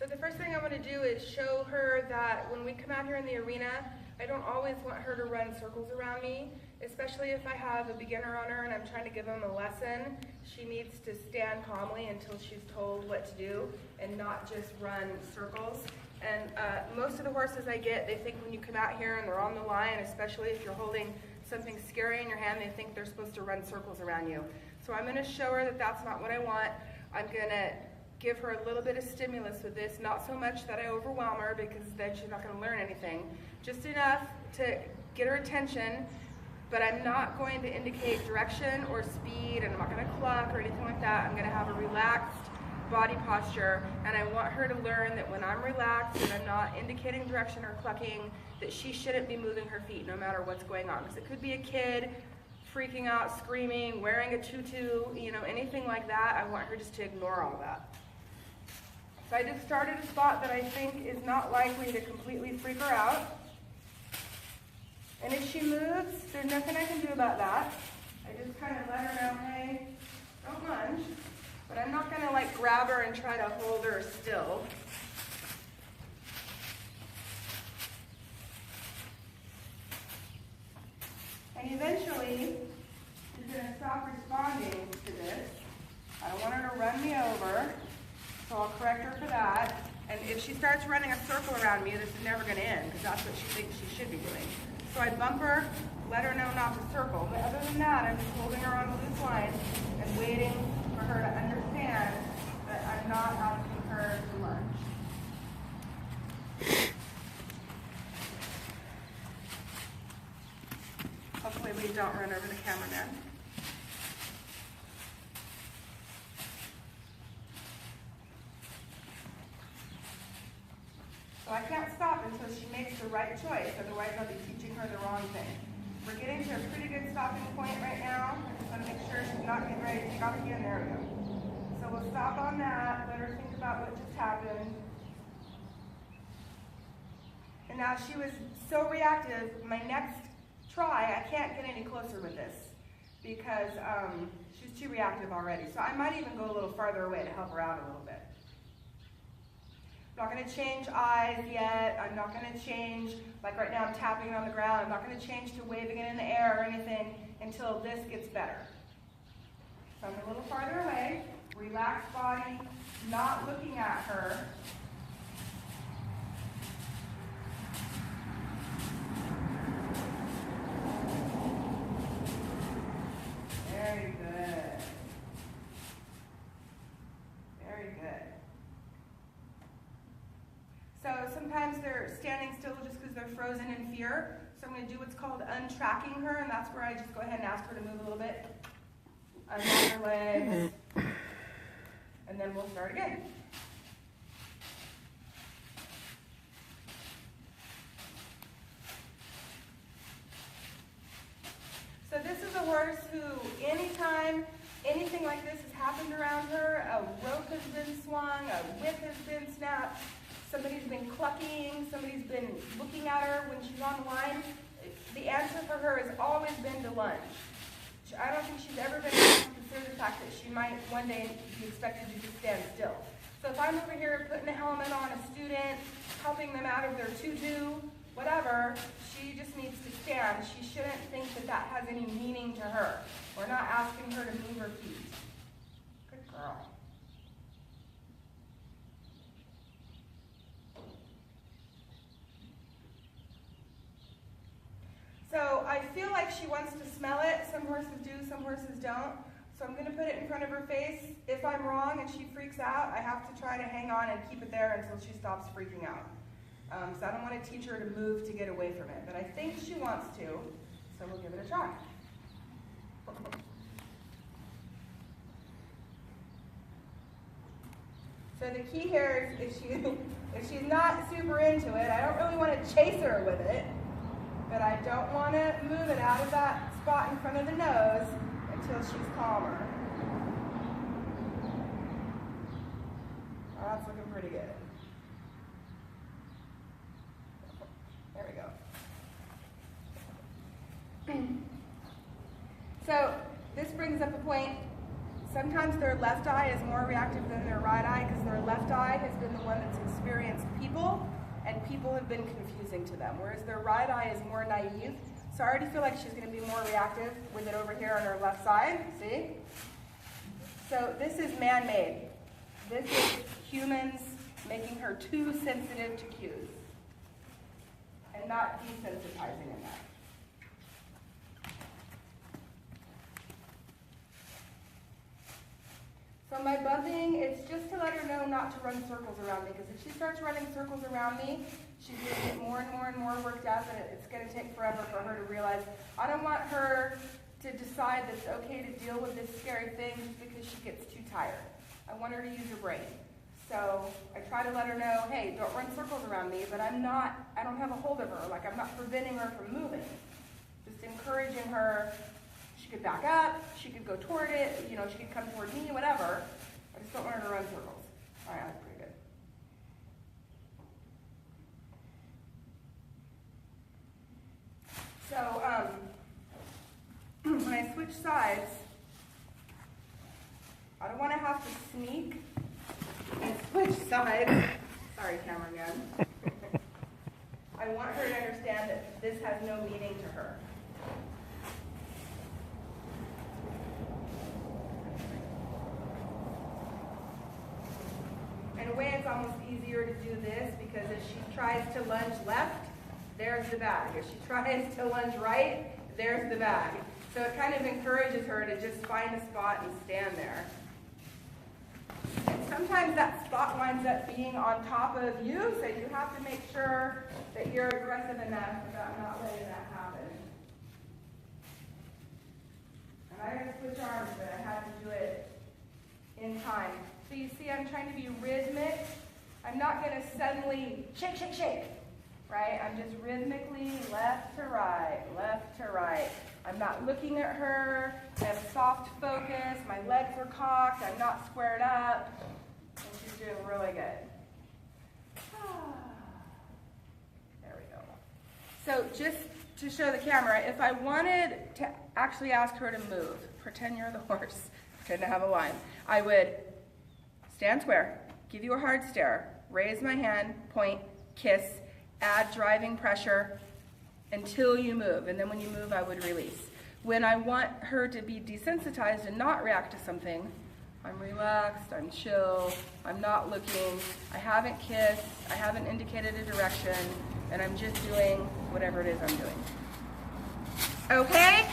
So the first thing I want to do is show her that when we come out here in the arena, I don't always want her to run circles around me, especially if I have a beginner on her and I'm trying to give them a lesson. She needs to stand calmly until she's told what to do and not just run circles. And most of the horses I get, they think when you come out here and they're on the line, especially if you're holding something scary in your hand, they think they're supposed to run circles around you. So I'm going to show her that that's not what I want. I'm going to give her a little bit of stimulus with this, not so much that I overwhelm her because then she's not going to learn anything, just enough to get her attention, but I'm not going to indicate direction or speed, and I'm not going to cluck or anything like that. I'm going to have a relaxed body posture, and I want her to learn that when I'm relaxed and I'm not indicating direction or clucking, that she shouldn't be moving her feet no matter what's going on. Because it could be a kid freaking out, screaming, wearing a tutu, you know, anything like that. I want her just to ignore all that. So I just started a spot that I think is not likely to completely freak her out. And if she moves, there's nothing I can do about that. I just kind of let her know, hey, don't lunge. But I'm not going to like grab her and try to hold her still. And eventually, she's going to stop responding to this. I don't want her to run me over, so I'll correct her for that. And if she starts running a circle around me, this is never going to end, because that's what she thinks she should be doing. So I bump her, let her know not to circle. But other than that, I'm just holding her on a loose line and waiting for her to understand that I'm not asking her to lunge. Hopefully we don't run over the cameraman. So I can't stop until she makes the right choice, otherwise I'll be teaching her the wrong thing. We're getting to a pretty good stopping point right now. I just want to make sure she's not getting ready to take off again. There we go. So we'll stop on that, let her think about what just happened. And now she was so reactive, my next try, I can't get any closer with this because she's too reactive already. So I might even go a little farther away to help her out a little bit. I'm not going to change eyes yet. I'm not going to change, like right now I'm tapping on the ground. I'm not going to change to waving it in the air or anything until this gets better. So I'm a little farther away, relaxed body, not looking at her. Very good. Very good. So sometimes they're standing still just because they're frozen in fear. So I'm going to do what's called untracking her, and that's where I just go ahead and ask her to move a little bit. Unlock her legs, and then we'll start again. So this is a horse who, anytime anything like this has happened around her, a rope has been swung, a whip has been snapped, somebody's been clucking, somebody's been looking at her when she's on the line, the answer for her has always been to lunge. I don't think she's ever been able to consider the fact that she might one day be expected to just stand still. So if I'm over here putting a helmet on a student, helping them out of their tutu, whatever, she just needs to stand. She shouldn't think that that has any meaning to her. We're not asking her to move her feet. Good girl. So I feel like she wants to smell it. Some horses do, some horses don't. So I'm going to put it in front of her face. If I'm wrong and she freaks out, I have to try to hang on and keep it there until she stops freaking out. So I don't want to teach her to move to get away from it. But I think she wants to, so we'll give it a try. So the key here is if she's not super into it, I don't really want to chase her with it. But I don't want to move it out of that spot in front of the nose until she's calmer. Oh, that's looking pretty good. There we go. So this brings up a point. Sometimes their left eye is more reactive than their right eye because their left eye has been the one that's people have been confusing to them, whereas their right eye is more naive. So I already feel like she's going to be more reactive with it over here on her left side. See? So this is man-made. This is humans making her too sensitive to cues and not desensitizing in that. So my buzzing, it's just to let her know not to run circles around me, because if she starts running circles around me, she's going to get more and more and more worked up, and it's going to take forever for her to realize, I don't want her to decide that it's okay to deal with this scary thing just because she gets too tired. I want her to use her brain. So I try to let her know, hey, don't run circles around me, but I don't have a hold of her. Like, I'm not preventing her from moving. Just encouraging her. She could back up, she could go toward it, you know, she could come toward me, whatever. I just don't want her to run circles. All right, that's pretty good. So, when I switch sides, I don't want to have to sneak and switch sides. Sorry, camera gun. I want her to understand that this has no meaning to her. In a way, it's almost easier to do this, because if she tries to lunge left, there's the bag. If she tries to lunge right, there's the bag. So it kind of encourages her to just find a spot and stand there. And sometimes that spot winds up being on top of you, so you have to make sure that you're aggressive enough about not letting that happen. And I had to switch arms, but I had to do it in time. So you see, I'm trying to be rhythmic. I'm not going to suddenly shake, shake, shake, right? I'm just rhythmically left to right, left to right. I'm not looking at her. I have a soft focus. My legs are cocked. I'm not squared up. And she's doing really good. There we go. So just to show the camera, if I wanted to actually ask her to move, pretend you're the horse, pretend to have a line, I would stand square, give you a hard stare, raise my hand, point, kiss, add driving pressure until you move. And then when you move, I would release. When I want her to be desensitized and not react to something, I'm relaxed, I'm chill, I'm not looking, I haven't kissed, I haven't indicated a direction, and I'm just doing whatever it is I'm doing. Okay?